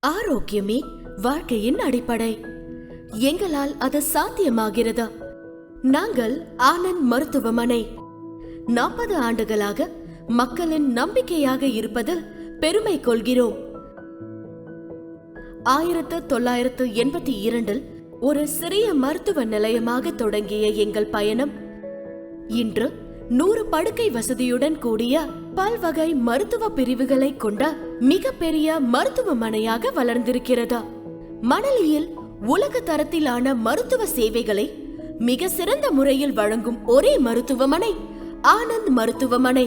ஆரோக்கியமே வாழ்க்கையின் அடிப்படை. எங்களால் அது சாத்தியமாகிறது. நாங்கள் ஆனந்த் மருத்துவமனை 40 ஆண்டுகளாக மக்களின் நம்பிக்கையாக இருப்பதில் பெருமை கொள்கிறோம். 1982 ஒரு சிறிய மருத்துவ நிலையமாக தொடங்கிய எங்கள் பயணம் இன்று 100 படுக்கை வசதியுடன் கூடிய பல்வகை மருத்துவ பிரிவுகளை கொண்ட மிகப்பெரிய மருத்துவமனையாக வளர்ந்திருக்கிறது. மணலியில் உலக தரத்திலான மருத்துவ சேவைகளை மிக சிறந்த முறையில் வழங்கும் ஒரே மருத்துவமனை ஆனந்த் மருத்துவமனை.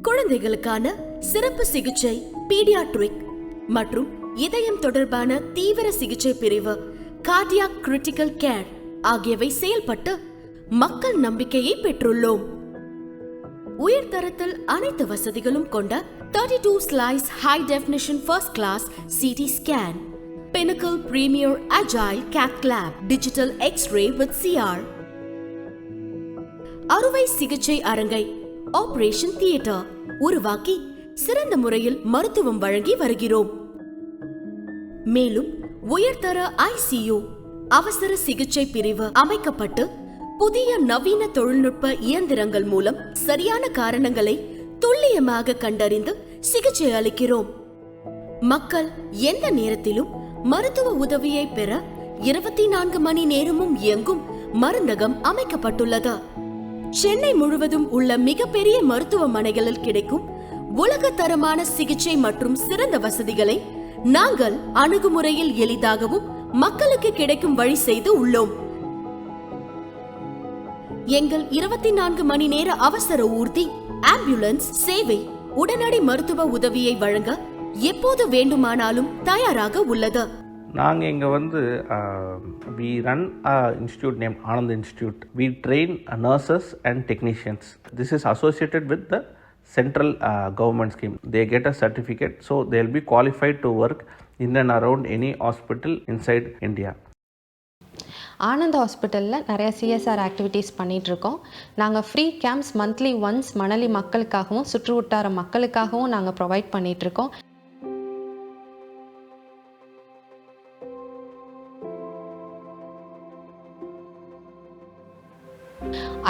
குழந்தைகளுக்கான சிறப்பு சிகிச்சை, பீடியாட்ரிக் மற்றும் இதயம் தொடர்பான தீவிர சிகிச்சை பிரிவு, கார்டியாக் கிரிட்டிக்கல் கேர் ஆகியவை செயல்பட்டு மக்கள் நம்பிக்கையை பெற்றுள்ளோம். உயர்தரத்தில் அனைத்து வசதிகளும் கொண்ட 32 slice high definition first class CT scan, Pinnacle Premier Agile Cath Lab, Digital X-ray with CR, அறுவை சிகிச்சை அரங்கை, ஆபரேஷன் தியேட்டர் உருவாக்கி சிறந்த முறையில் மருத்துவம் வழங்கி வருகிறோம். மேலும் உயர்தர ICU அவசர சிகிச்சை பிரிவு அமைக்கப்பட்டு புதிய நவீன தொழில்நுட்ப இயந்திரங்கள் மூலம் சரியான காரணங்களை துல்லியமாக கண்டறிந்து சிகிச்சை அளிக்கிறோம். மக்கள் எந்த நேரத்திலும் மருத்துவ உதவியை பெற 24 மணி நேரமும் இயங்கும் மருந்தகம் அமைக்கப்பட்டுள்ளது. சென்னை முழுவதும் உள்ள மிகப்பெரிய மருத்துவமனைகளில் கிடைக்கும் உலகத்தரமான சிகிச்சை மற்றும் சிறந்த வசதிகளை நாங்கள் அணுகுமுறையில் எளிதாகவும் மக்களுக்கு கிடைக்கும் வழி செய்து உள்ளோம். எங்கள் 24 மணி நேர அவசர ஊர்தி, ஆம்புலன்ஸ் சேவை உடனடி மருத்துவ உதவியை வழங்க எப்போது வேண்டுமானாலும் தயாராக உள்ளது. நாங்கள் இங்கே we run an institute named Anand Institute. We train nurses and technicians. This is associated with the central government scheme. They get a certificate, so they'll be qualified to work in and around any hospital inside India. Anand ஹாஸ்பிட்டலில் நிறைய CSR activities பண்ணிகிட்ருக்கோம். நாங்கள் free camps monthly once Manali மக்களுக்காகவும் சுற்று வட்டார மக்களுக்காகவும் நாங்கள் provide பண்ணிகிட்ருக்கோம்.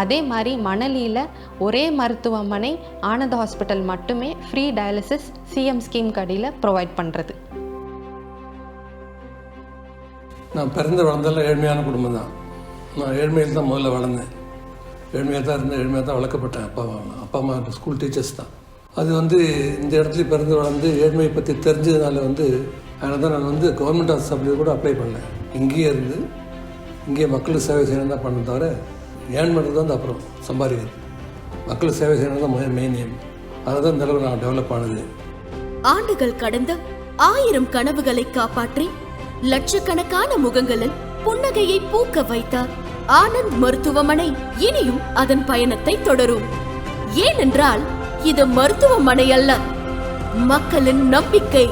அதே மாதிரி மணலியில் ஒரே மருத்துவமனை ஆனந்த் ஹாஸ்பிட்டல் மட்டுமே ஃப்ரீ டயாலிசிஸ் CM ஸ்கீம் கடியில் ப்ரொவைட் பண்ணுறது. நான் பிறந்து வளர்ந்தெல்லாம் ஏழ்மையான குடும்பம் தான். நான் ஏழ்மையில் தான் முதல்ல வளர்ந்தேன். ஏழ்மையாக தான் இருந்தேன், ஏழ்மையாக தான் வளர்க்கப்பட்டேன். அப்பா அம்மா ஸ்கூல் டீச்சர்ஸ் தான். அது இந்த இடத்துல பிறந்து வளர்ந்து ஏழ்மையை பற்றி தெரிஞ்சதுனால அதனால தான் நான் கவர்மெண்ட் ஹாஸ்பிட்டல் கூட அப்ளை பண்ணேன். இங்கேயே இருந்து இங்கேயே மக்களுக்கு சேவை செய்யணும் தான் பண்ண தவிர ஏன் பண்ணுறது வந்து அப்புறம் சம்பாதிக்கிறது. மக்களுக்கு சேவை செய்யணும் தான் மெயின் எய்ம். அதுதான் இந்த அளவு நான் டெவலப் ஆனது. ஆண்டுகள் கடந்த 1000 கனவுகளை காப்பாற்றி லட்சக்கணக்கான முகங்களில் புன்னகையை பூக்க வைத்தார் ஆனந்த் மருத்துவமனை. இனியும் அதன் பயணத்தை தொடரும். ஏனென்றால் இது மருத்துவமனை அல்ல, மக்களின் நம்பிக்கை.